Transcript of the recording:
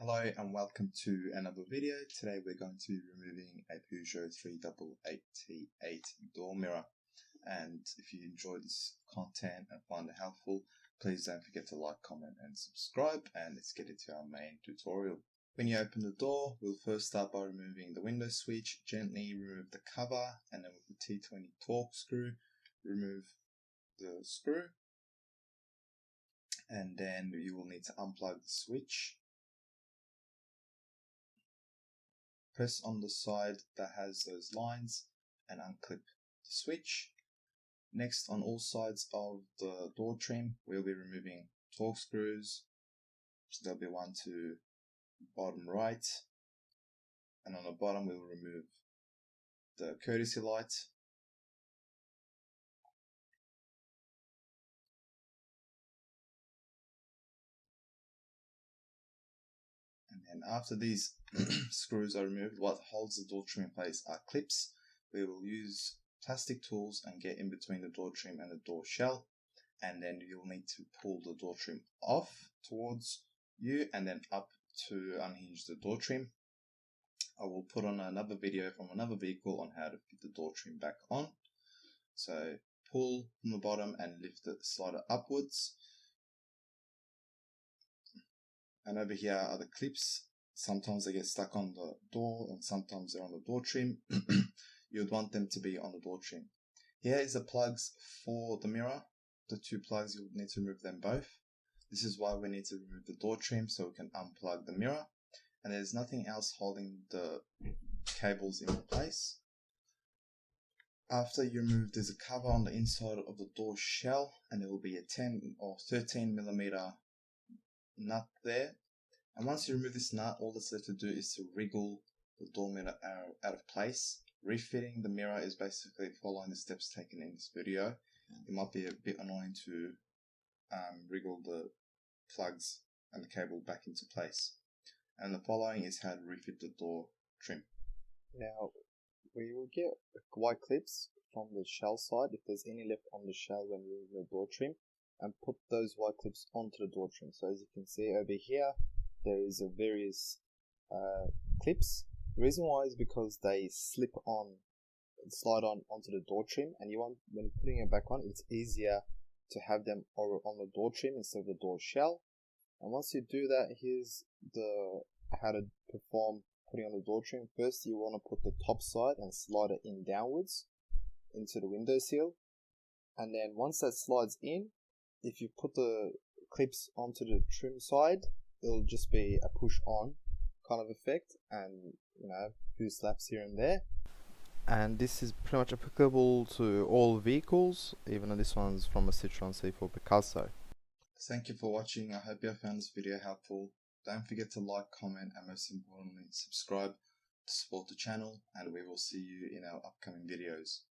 Hello and welcome to another video. Today we're going to be removing a Peugeot 388T8 door mirror. And if you enjoy this content and find it helpful, please don't forget to like, comment and subscribe, and let's get into our main tutorial. When you open the door, we'll first start by removing the window switch. Gently remove the cover, and then with the T20 torque screw, remove the screw. And then you will need to unplug the switch. Press on the side that has those lines and unclip the switch. Next, on all sides of the door trim, we'll be removing torque screws. So there'll be one to bottom right, and on the bottom we'll remove the courtesy light. And then after these screws are removed, what holds the door trim in place are clips. We will use plastic tools and get in between the door trim and the door shell, and then you'll need to pull the door trim off towards you and then up to unhinge the door trim. I will put on another video from another vehicle on how to fit the door trim back on. So pull from the bottom and lift the slider upwards. And over here are the clips. Sometimes they get stuck on the door and sometimes they're on the door trim. You'd want them to be on the door trim. Here is the plugs for the mirror. The two plugs, you'll need to remove them both. This is why we need to remove the door trim, so we can unplug the mirror. And there's nothing else holding the cables in place. After you remove, there's a cover on the inside of the door shell, and there will be a 10 or 13mm nut there. And once you remove this nut, all that's left to do is to wriggle the door mirror out of place. Refitting the mirror is basically following the steps taken in this video. It might be a bit annoying to wriggle the plugs and the cable back into place. And the following is how to refit the door trim. Now, we will get white clips from the shell side, if there's any left on the shell when we remove the door trim, and put those white clips onto the door trim. So as you can see over here, there is a various clips. The reason why is because they slip on, slide on onto the door trim, and you want, when putting it back on, it's easier to have them on the door trim instead of the door shell. And once you do that, here's the how to perform putting on the door trim. First, you want to put the top side and slide it in downwards into the window sill, and then once that slides in, if you put the clips onto the trim side, it'll just be a push on kind of effect, and a few slaps here and there. And this is pretty much applicable to all vehicles, even though this one's from a Citroen C4 Carstar. Thank you for watching. I hope you have found this video helpful. Don't forget to like, comment, and most importantly, subscribe to support the channel, and we will see you in our upcoming videos.